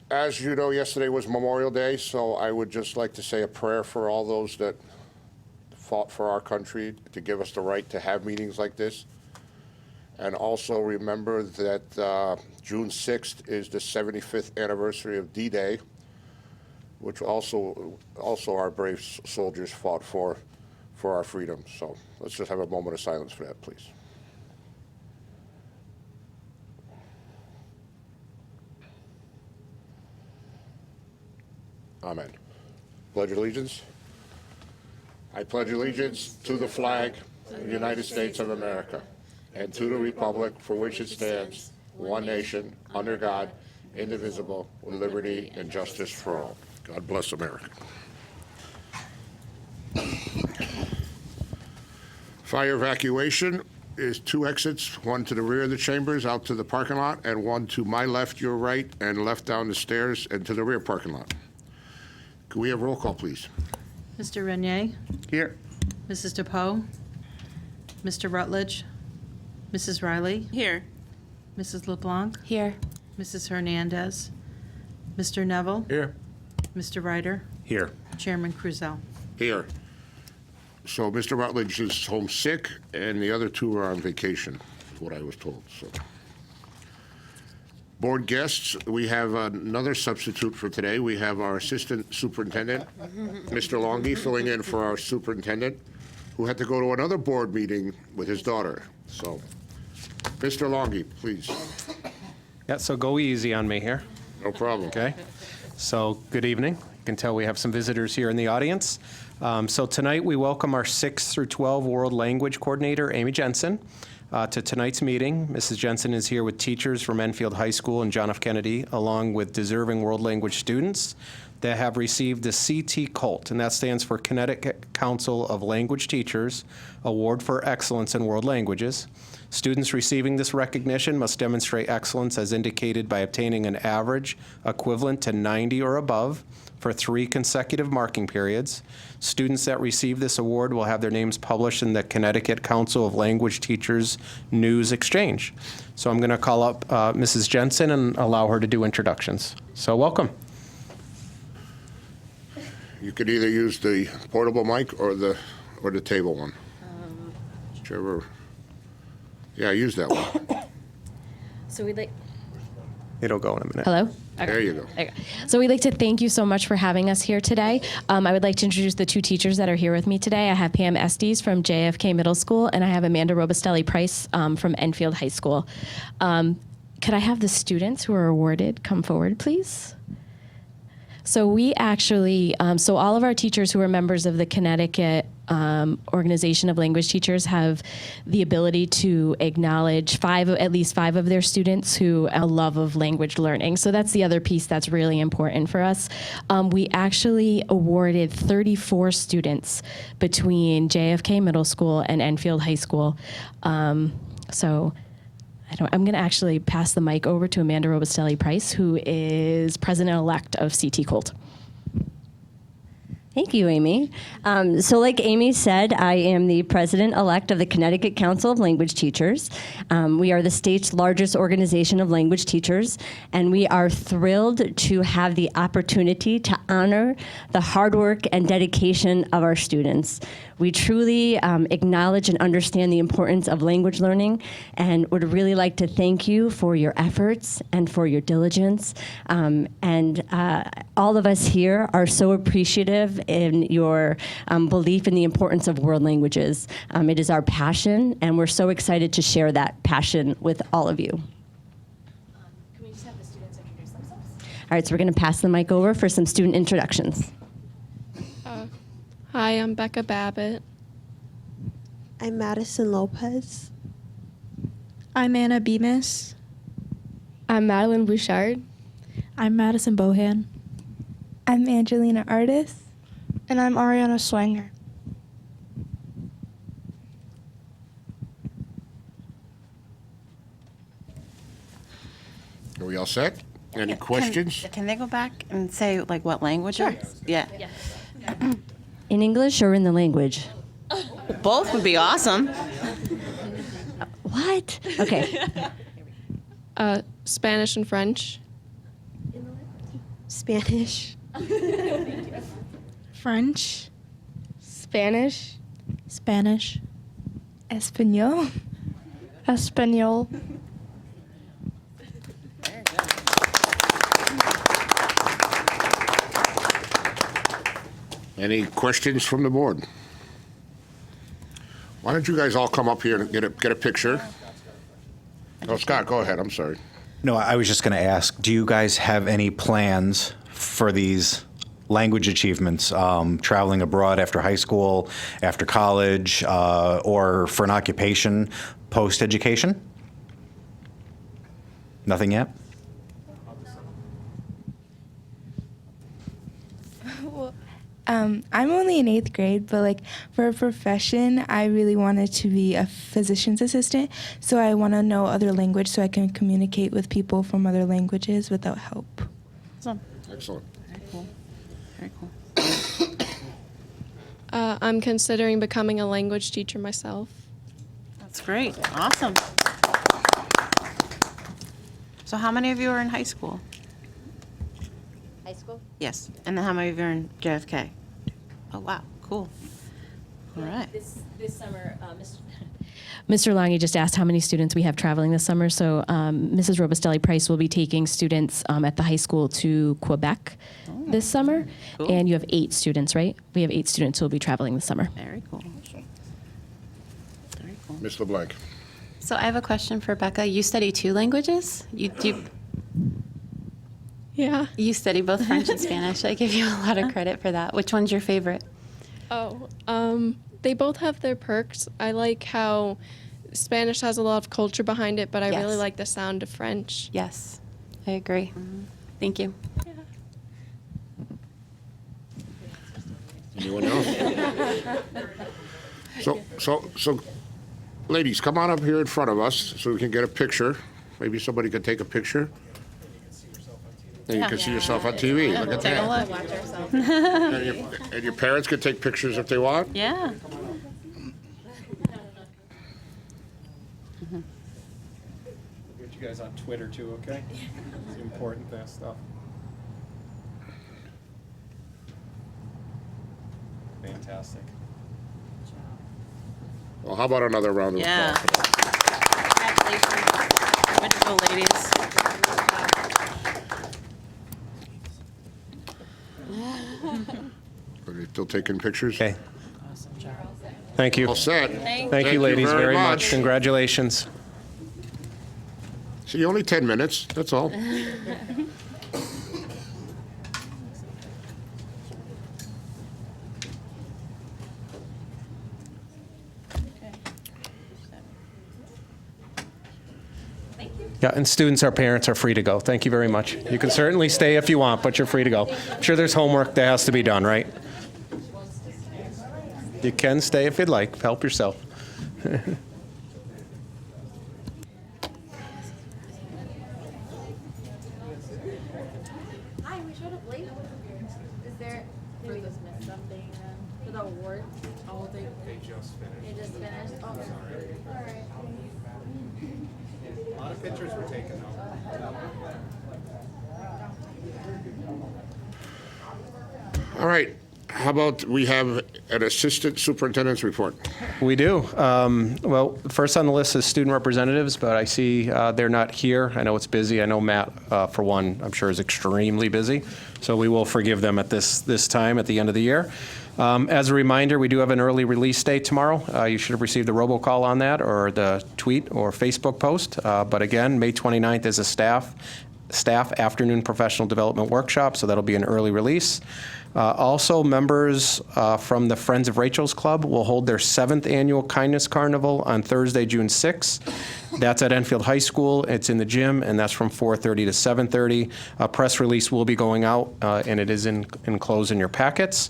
As you know, yesterday was Memorial Day, so I would just like to say a prayer for all those that fought for our country to give us the right to have meetings like this. And also remember that June 6th is the 75th anniversary of D-Day, which also our brave soldiers fought for our freedom. So let's just have a moment of silence for that, please. Amen. Pledge allegiance. I pledge allegiance to the flag of the United States of America and to the republic for which it stands, one nation, under God, indivisible, with liberty and justice for all. God bless America. Fire evacuation is 2 exits, one to the rear of the chambers out to the parking lot, and one to my left, your right, and left down the stairs and to the rear parking lot. Can we have roll call, please? Mr. Renier? Here. Mrs. DePoe? Mr. Rutledge? Mrs. Riley? Here. Mrs. LeBlanc? Here. Mrs. Hernandez? Mr. Neville? Here. Mr. Ryder? Here. Chairman Cruzel. Here. So Mr. Rutledge is home sick, and the other 2 are on vacation, is what I was told. So, board guests, we have another substitute for today. We have our assistant superintendent, Mr. Longy, filling in for our superintendent, who had to go to another board meeting with his daughter. So, Mr. Longy, please. Yeah, so go easy on me here, No problem. okay? So, good evening. You can tell we have some visitors here in the audience. So tonight, we welcome our 6 through 12 World Language Coordinator, Amy Jensen, to tonight's meeting. Mrs. Jensen is here with teachers from Enfield High School and John F. Kennedy, along with deserving world language students that have received the CT COLT, and that stands for Connecticut Council of Language Teachers Award for Excellence in World Languages. Students receiving this recognition must demonstrate excellence as indicated by obtaining an average equivalent to 90 or above for 3 consecutive marking periods. Students that receive this award will have their names published in the Connecticut Council of Language Teachers News Exchange. So I'm going to call up Mrs. Jensen and allow her to do introductions. So welcome. You could either use the portable mic or the table one. Whichever. Yeah, use that one. So we'd like. It'll go in a minute. Hello? There you go. Okay. So we'd like to thank you so much for having us here today. I would like to introduce the 2 teachers that are here with me today. I have Pam Estes from JFK Middle School, and I have Amanda Robustelli Price from Enfield High School. Could I have the students who are awarded come forward, please? So we actually, so all of our teachers who are members of the Connecticut Organization of Language Teachers have the ability to acknowledge at least five of their students who have a love of language learning. So that's the other piece that's really important for us. We actually awarded 34 students between JFK Middle School and Enfield High School. I'm going to actually pass the mic over to Amanda Robustelli Price, who is president-elect of CT COLT. Thank you, Amy. So like Amy said, I am the president-elect of the Connecticut Council of Language Teachers. We are the state's largest organization of language teachers, and we are thrilled to have the opportunity to honor the hard work and dedication of our students. We truly acknowledge and understand the importance of language learning and would really like to thank you for your efforts and for your diligence. All of us here are so appreciative in your belief in the importance of world languages. It is our passion, and we're so excited to share that passion with all of you. Can we just have the students introduce themselves? All right, so we're going to pass the mic over for some student introductions. Hi, I'm Becca Babbitt. I'm Madison Lopez. I'm Anna Bemis. I'm Madeline Bouchard. I'm Madison Bohan. I'm Angelina Artis. And I'm Ariana Swanger. Are we all set? Any questions? Can they go back and say, like, what language? Sure. Yeah. In English or in the language? Both would be awesome. What? Okay. Spanish and French. Spanish. French. Spanish. Spanish. Espanol. Espanol. Any questions from the board? Why don't you guys all come up here and get a picture? Oh, Scott, go ahead. I'm sorry. No, I was just going to ask, do you guys have any plans for these language achievements, traveling abroad after high school, after college, or for an occupation post-education? Nothing yet? I'm only in 8th grade, but like for a profession, I really wanted to be a physician's assistant. So I want to know other language so I can communicate with people from other languages without help. Excellent. Very cool. Very cool. I'm considering becoming a language teacher myself. That's great. Awesome. So how many of you are in high school? High school? Yes. And then how many of you are in JFK? Oh, wow. Cool. All right. This summer, Mr. Lange just asked how many students we have traveling this summer. So Mrs. Robustelli Price will be taking students at the high school to Quebec this summer. Cool. And you have 8 students, right? We have 8 students who will be traveling this summer. Very cool. Very cool. Ms. LeBlanc. So I have a question for Becca. You study 2 languages? Yeah. You study both French and Spanish. I give you a lot of credit for that. Which one's your favorite? Oh, they both have their perks. I like how Spanish has a lot of culture behind it, but I really Yes. like the sound of French. Yes, I agree. Thank you. Anyone else? So, ladies, come on up here in front of us so we can get a picture. Maybe somebody could take a picture. And you can see yourself on TV. Look at Take a that. look. Watch ourselves. And your parents could take pictures if they want. Yeah. We'll get you guys on Twitter too, okay? It's important, that stuff. Fantastic. Well, how about another round of Yeah. applause? Congratulations. Way to go, ladies. Are they still taking pictures? Okay. Thank you. All set. Thank you, ladies, very much. Congratulations. See, only 10 minutes, that's all. Yeah, and students or parents are free to go. Thank you very much. You can certainly stay if you want, but you're free to go. I'm sure there's homework that has to be done, right? You can stay if you'd like. Help yourself. Hi, we showed up late. Is there, did we just miss something for the award? Oh, they just finished. They just finished? Oh, all right. A lot of pictures were taken, All right, how about we have an assistant superintendent's report? We do. Well, first on the list is student representatives, but I see they're not here. I know it's busy. I know Matt, for one, I'm sure is extremely busy. So we will forgive them at this time at the end of the year. As a reminder, we do have an early release date tomorrow. You should have received the robocall on that or the tweet or Facebook post. But again, May 29th is a staff afternoon professional development workshop, so that'll be an early release. Also, members from the Friends of Rachel's Club will hold their 7th annual Kindness Carnival on Thursday, June 6th. That's at Enfield High School. It's in the gym, and that's from 4:30 to 7:30. A press release will be going out, and it is enclosed in your packets.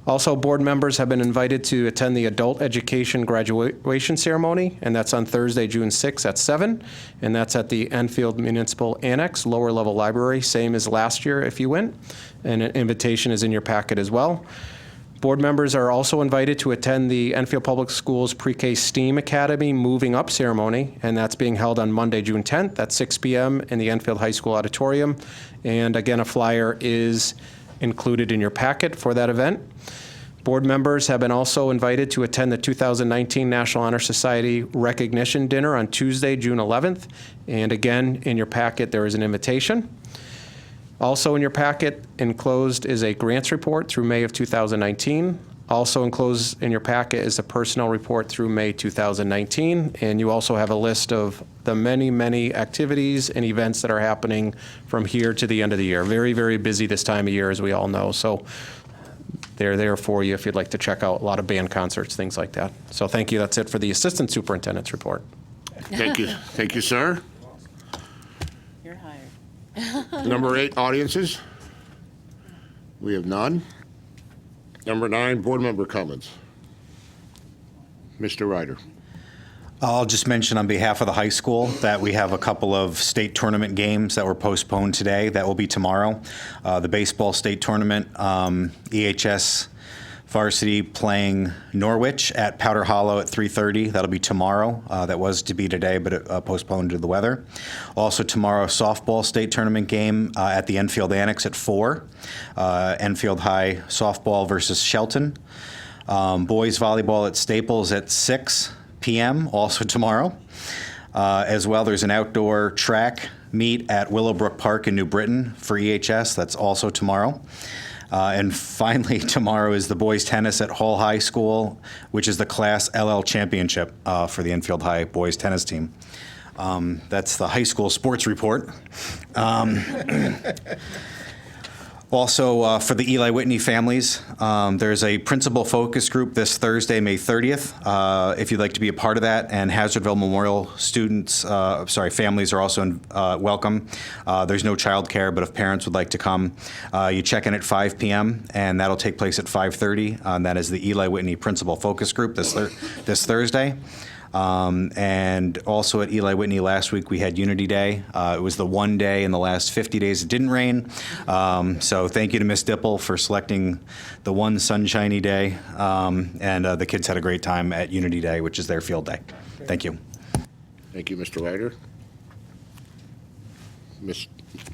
Also, board members have been invited to attend the Adult Education Graduation Ceremony, and that's on Thursday, June 6th at 7, and that's at the Enfield Municipal Annex, lower level library, same as last year if you went, and an invitation is in your packet as well. Board members are also invited to attend the Enfield Public Schools Pre-K STEAM Academy Moving Up ceremony, and that's being held on Monday, June 10th at 6 p.m. in the Enfield High School auditorium. And again, a flyer is included in your packet for that event. Board members have been also invited to attend the 2019 National Honor Society Recognition Dinner on Tuesday, June 11th. And again, in your packet, there is an invitation. Also in your packet, enclosed is a grants report through May of 2019. Also enclosed in your packet is a personnel report through May 2019. And you also have a list of the many, many activities and events that are happening from here to the end of the year. Very, very busy this time of year, as we all know. So they're there for you if you'd like to check out a lot of band concerts, things like that. So thank you. That's it for the Assistant Superintendent's report. Thank you. Thank you, sir. You're hired. Number 8, audiences. We have none. Number 9, board member comments. Mr. Ryder. I'll just mention on behalf of the high school that we have a couple of state tournament games that were postponed today. That will be tomorrow. The baseball state tournament, EHS varsity playing Norwich at Powder Hollow at 3:30. That'll be tomorrow. That was to be today, but it postponed due to the weather. Also tomorrow, softball state tournament game at the Enfield Annex at 4. Enfield High softball versus Shelton. Boys volleyball at Staples at 6 p.m., also tomorrow. As well, there's an outdoor track meet at Willowbrook Park in New Britain for EHS. That's also tomorrow. And finally, tomorrow is the boys tennis at Hall High School, which is the Class LL Championship for the Enfield High boys tennis team. That's the high school sports report. Also, for the Eli Whitney families, there's a principal focus group this Thursday, May 30th. If you'd like to be a part of that, and Hazardville Memorial students, families are also welcome. There's no childcare, but if parents would like to come, you check in at 5 p.m. and that'll take place at 5:30. That is the Eli Whitney principal focus group this Thursday. And also at Eli Whitney last week, we had Unity Day. It was the one day in the last 50 days it didn't rain. So thank you to Ms. Dipple for selecting the one sunshiny day. And the kids had a great time at Unity Day, which is their field day. Thank you. Thank you, Mr. Ryder.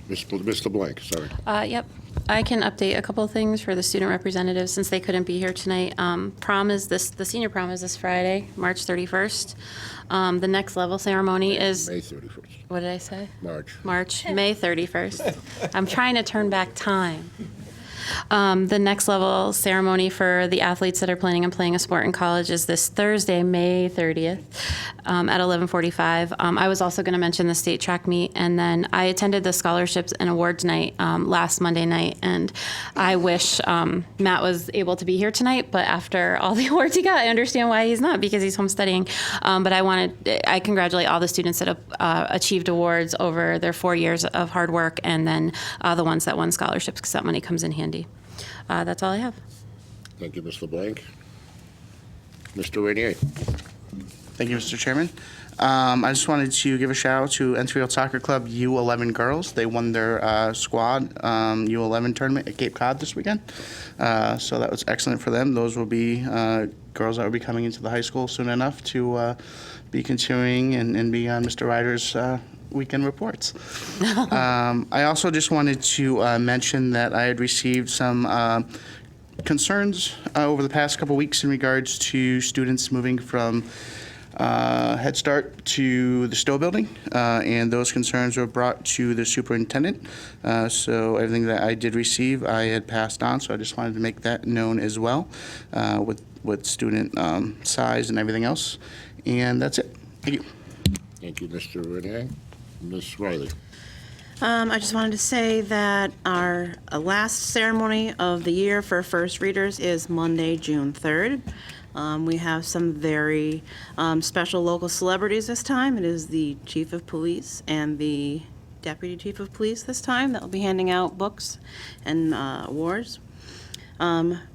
Mr. Blank, sorry. Yep. I can update a couple of things for the student representatives since they couldn't be here tonight. The senior prom is this Friday, March 31st. The next level ceremony is May 31st. What did I say? March. May 31st. I'm trying to turn back time. The next level ceremony for the athletes that are planning on playing a sport in college is this Thursday, May 30th at 11:45. I was also going to mention the state track meet, and then I attended the scholarships and awards night last Monday night, and I wish Matt was able to be here tonight, but after all the awards he got, I understand why he's not, because he's home studying. But I congratulate all the students that have achieved awards over their 4 years of hard work, and then the ones that won scholarships, because that money comes in handy. That's all I have. Thank you, Ms. LeBlanc. Mr. Rainier. Thank you, Mr. Chairman. I just wanted to give a shout out to Enfield Soccer Club U11 girls. They won their squad U11 tournament at Cape Cod this weekend. So that was excellent for them. Those will be girls that will be coming into the high school soon enough to be continuing and be on Mr. Ryder's weekend reports. I also just wanted to mention that I had received some concerns over the past couple weeks in regards to students moving from Head Start to the Stowe building, and those concerns were brought to the superintendent. So everything that I did receive, I had passed on, so I just wanted to make that known as well with student size and everything else. And that's it. Thank you. Thank you, Mr. Rainier. Ms. Riley. I just wanted to say that our last ceremony of the year for first readers is Monday, June 3rd. We have some very special local celebrities this time. It is the Chief of Police and the Deputy Chief of Police this time that will be handing out books and awards.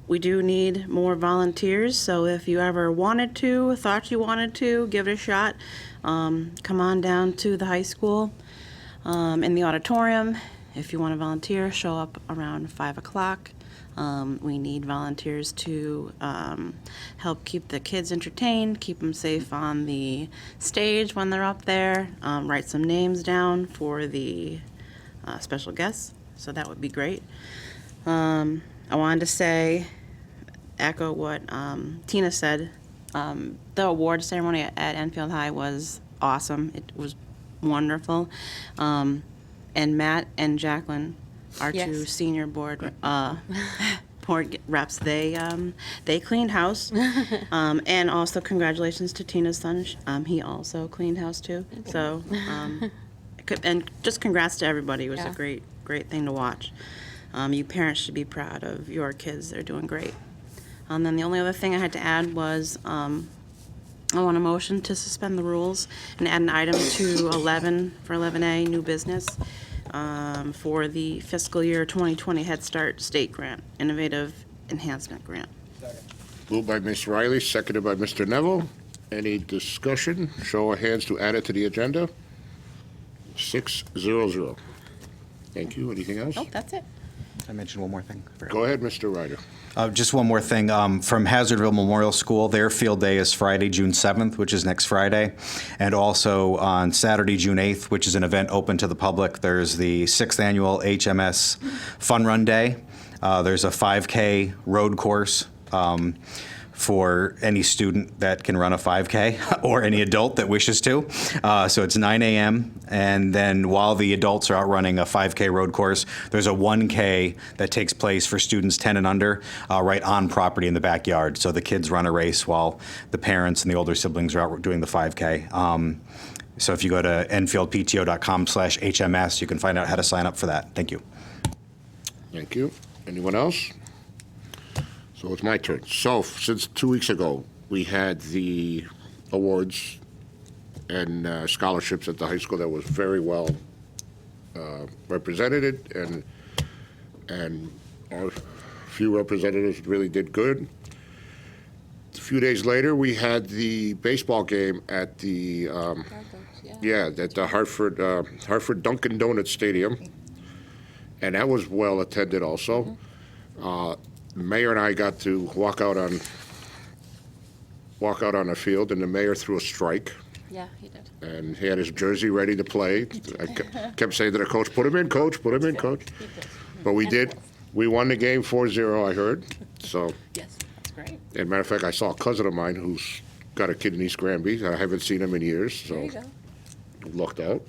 We do need more volunteers, so if you ever thought you wanted to, give it a shot. Come on down to the high school in the auditorium. If you want to volunteer, show up around 5 o'clock. We need volunteers to help keep the kids entertained, keep them safe on the stage when they're up there, write some names down for the special guests, so that would be great. I wanted to echo what Tina said. The award ceremony at Enfield High was awesome. It was wonderful. And Matt and Jacqueline, our two senior board reps, they cleaned house. And also congratulations to Tina's son. He also cleaned house too. So, and just congrats to everybody. It was a great thing to watch. You parents should be proud of your kids. They're doing great. And then the only other thing I had to add was I want a motion to suspend the rules and add an item to 11 for 11A, new business, for the fiscal year 2020 Head Start State Grant, Innovative Enhancement Grant. Moved by Ms. Riley, seconded by Mr. Neville. Any discussion? Show of hands to add it to the agenda. 600. Thank you. Anything else? Oh, that's it. I mentioned one more thing. Go ahead, Mr. Ryder. Just one more thing. From Hazardville Memorial School, their field day is Friday, June 7th, which is next Friday. And also on Saturday, June 8th, which is an event open to the public, there's the 6th annual HMS Fun Run Day. There's a 5K road course for any student that can run a 5K or any adult that wishes to. So it's 9 a.m. And then while the adults are out running a 5K road course, there's a 1K that takes place for students 10 and under right on property in the backyard. So the kids run a race while the parents and the older siblings are out doing the 5K. So if you go to enfieldpto.com/HMS, you can find out how to sign up for that. Thank you. Thank you. Anyone else? So it's my turn. So since 2 weeks ago, we had the awards and scholarships at the high school that was very well represented, and our few representatives really did good. A few days later, we had the baseball game at the at the Hartford Dunkin' Donuts Stadium, and that was well attended also. The mayor and I got to walk out on the field, and the mayor threw a strike. Yeah, he did. And he had his jersey ready to play. I kept saying to the coach, "Put him in, coach. Put him in, coach." But we did. We won the game 4-0. I heard. So. Yes, that's great. As a matter of fact, I saw a cousin of mine who's got a kid in East Granby. I haven't seen him in years. So. There you go. Lucked out.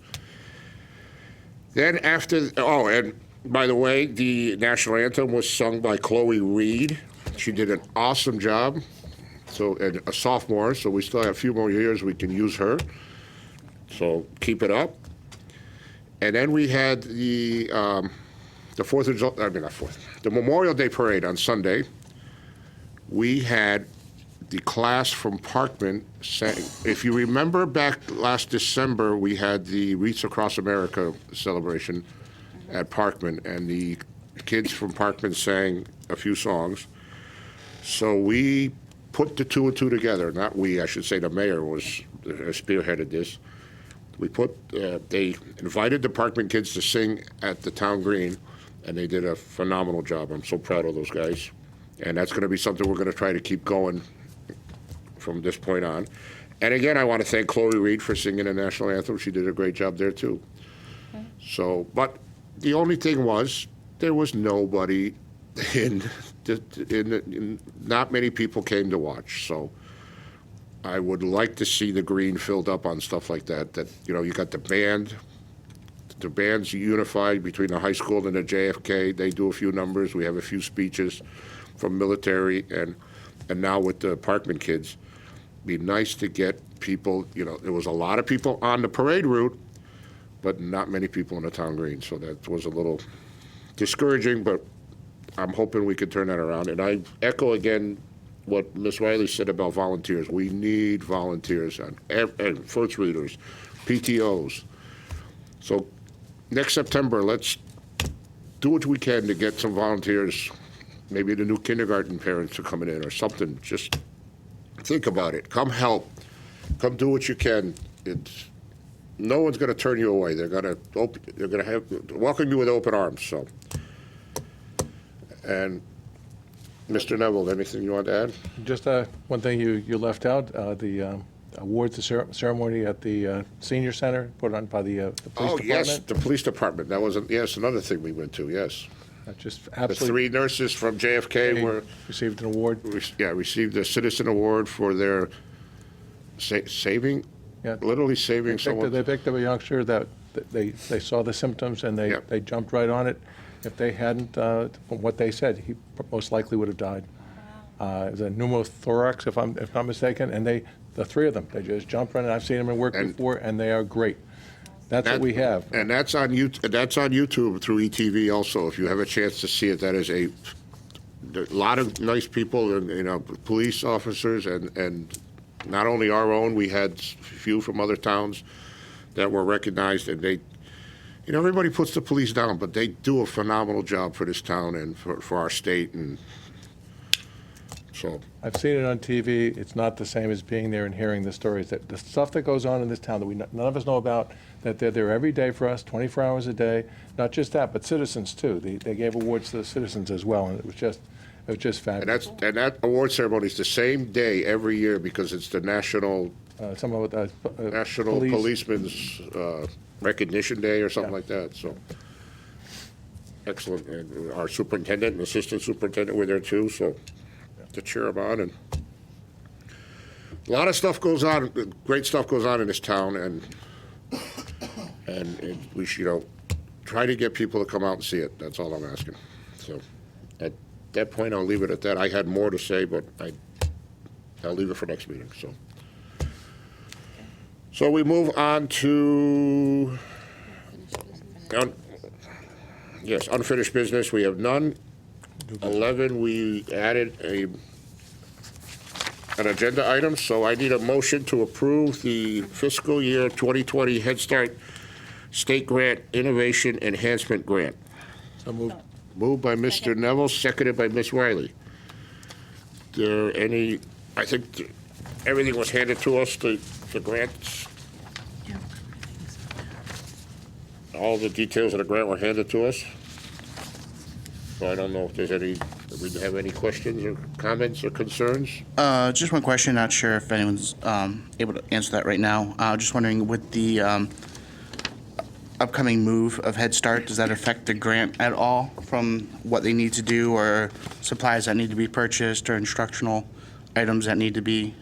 Then after, and by the way, the national anthem was sung by Chloe Reed. She did an awesome job. So, and a sophomore, so we still have a few more years we can use her. So keep it up. And then we had the the Memorial Day Parade on Sunday. We had the class from Parkman sang. If you remember back last December, we had the Wreaths Across America celebration at Parkman, and the kids from Parkman sang a few songs. So we put the two and two together. Not we, I should say the mayor spearheaded this. We they invited the Parkman kids to sing at the town green, and they did a phenomenal job. I'm so proud of those guys. And that's going to be something we're going to try to keep going from this point on. And again, I want to thank Chloe Reed for singing the national anthem. She did a great job there too. Okay. So, but the only thing was, there was nobody not many people came to watch. So I would like to see the green filled up on stuff like that. That, you got the band's unified between the high school and the JFK. They do a few numbers. We have a few speeches from military, and now with the Parkman kids. Be nice to get people, there was a lot of people on the parade route, but not many people in the town green. So that was a little discouraging, but I'm hoping we can turn that around. And I echo again what Ms. Riley said about volunteers. We need volunteers and first readers, PTOs. So next September, let's do what we can to get some volunteers, maybe the new kindergarten parents are coming in or something. Just think about it. Come help. Come do what you can. No one's going to turn you away. They're going to welcome you with open arms. So, and Mr. Neville, anything you want to add? Just one thing you left out, the awards ceremony at the senior center put on by the police Oh, department. yes, the police department. That was, yes, another thing we went to, yes. Just The absolutely 3 nurses from JFK were, received an award. received a citizen award for their saving, Yeah. literally saving They someone. picked up a youngster that they saw the symptoms and Yep. they jumped right on it. If they hadn't, from what they said, he most likely would have died. It was a pneumothorax, if not mistaken, and the 3 of them, they just jumped right in. I've seen them in work before, and they are great. That's what we have. And that's on YouTube through ETV also, if you have a chance to see it. That is a lot of nice people, and, police officers, and not only our own, we had a few from other towns that were recognized, and they, everybody puts the police down, but they do a phenomenal job for this town and for our state, and so. I've seen it on TV. It's not the same as being there and hearing the stories. The stuff that goes on in this town that none of us know about, that they're there every day for us, 24 hours a day. Not just that, but citizens too. They gave awards to the citizens as well, and it was just fabulous. And that award ceremony is the same day every year because it's the National Policeman's Recognition Day or something like that, so. Excellent, and our superintendent and assistant superintendent were there too, so to cheer them on, and a lot of stuff goes on, great stuff goes on in this town, and we should, try to get people to come out and see it, that's all I'm asking. So, at that point, I'll leave it at that. I had more to say, but I'll leave it for next meeting, so. So we move on to, yes, unfinished business, we have none. 11, we added an agenda item, so I need a motion to approve the fiscal year 2020 Head Start State Grant Innovation Enhancement Grant. So moved. Moved by Mr. Neville, seconded by Ms. Riley. There any, I think everything was handed to us, the grants. All the details of the grant were handed to us. So I don't know if there's any, if we have any questions or comments or concerns? Just one question, not sure if anyone's able to answer that right now. Just wondering, with the upcoming move of Head Start, does that affect the grant at all from what they need to do, or supplies that need to be purchased, or instructional items that need to be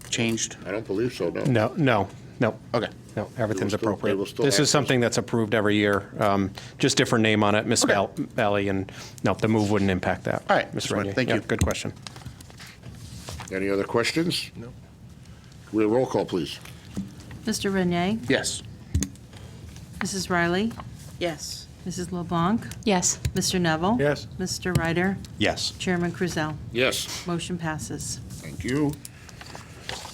changed? I don't believe so, no. No. Okay. No, everything's They will appropriate. still This have is something that's approved every year, just different name on it, Miss Valley, and no, the move wouldn't impact that. All right, Ms. just wanted- Renier. thank Yeah, you. good question. Any other questions? No. Will roll call, please? Mr. Renier, Yes. Mrs. Riley, Yes. Mrs. LeBlanc, Yes. Mr. Neville. Yes. Mr. Ryder, Yes. Chairman Cruzel. Yes. Motion passes. Thank you.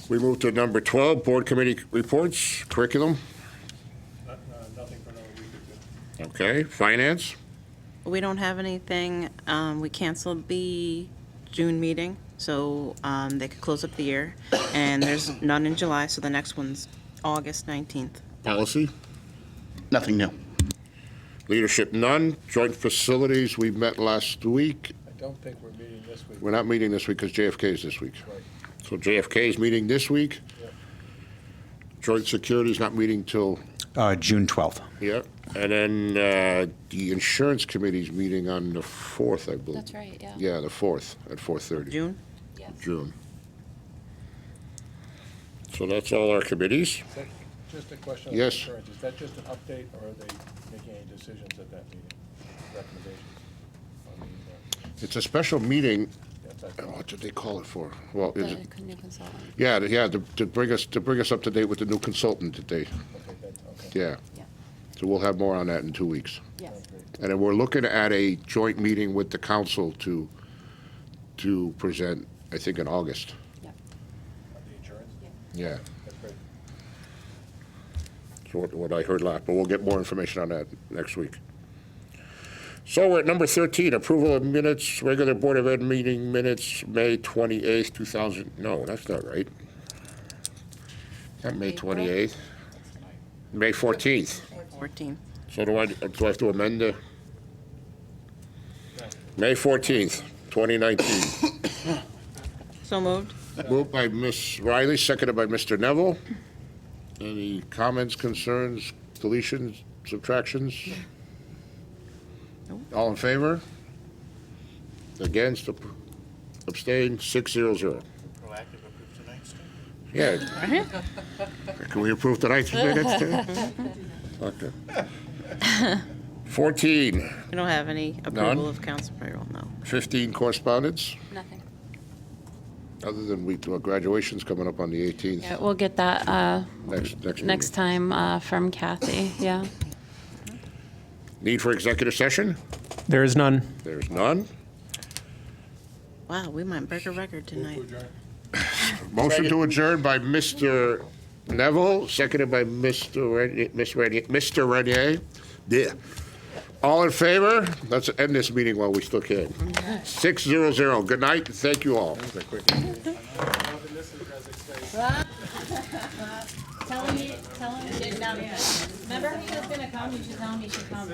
We move to number 12, board committee reports, curriculum. Nothing for another week or two. Okay, finance. We don't have anything. We canceled the June meeting, so they could close up the year. And there's none in July, so the next one's August 19th. Policy. Nothing new. Leadership, none. Joint facilities, we met last week. I don't think we're meeting this week. We're not meeting this week because JFK is this week. Right. So JFK is meeting this week. Yeah. Joint security is not meeting till, June 12th. yeah. And then the insurance committee's meeting on the 4th, I believe. That's right, yeah. Yeah, the 4th at 4:30. June? June. So that's all our committees. Just a question. Yes. Of insurance. Is that just an update, or are they making any decisions at that meeting? Recommendations? I mean, It's a special meeting. that's all. What did they call it for? Well, is it? The new consultant. Yeah, to bring us up to date with the new consultant that they, Okay, okay. yeah. Yeah. So we'll have more on that in 2 weeks. Yes. And then we're looking at a joint meeting with the council to present, I think, in August. Yeah. The insurance? Yeah. That's great. So what I heard last, but we'll get more information on that next week. So we're at number 13, approval of minutes, regular Board of Ed meeting minutes, May 28th, 2000, no, that's not right. Not May 28th. May 14th. 14th. So do I have to amend the? May 14th, 2019. So moved. Moved by Ms. Riley, seconded by Mr. Neville. Any comments, concerns, deletions, subtractions? All in favor? Against? Abstained? 600. Yeah. Can we approve tonight's minutes too? Okay. 14, We don't have any approval of council payroll, no. 15 correspondence, Nothing. other than graduation's coming up on the 18th. Yeah, we'll get that Next next time from Kathy. Yeah. Need for executive session? There is none. There's none. Wow, we might break a record tonight. Motion to adjourn by Mr. Neville, seconded by Mr. Renier. Yeah. All in favor? Let's end this meeting while we still can. 600. Good night, and thank you all. Tell him, remember he was gonna come, you should tell him he should come.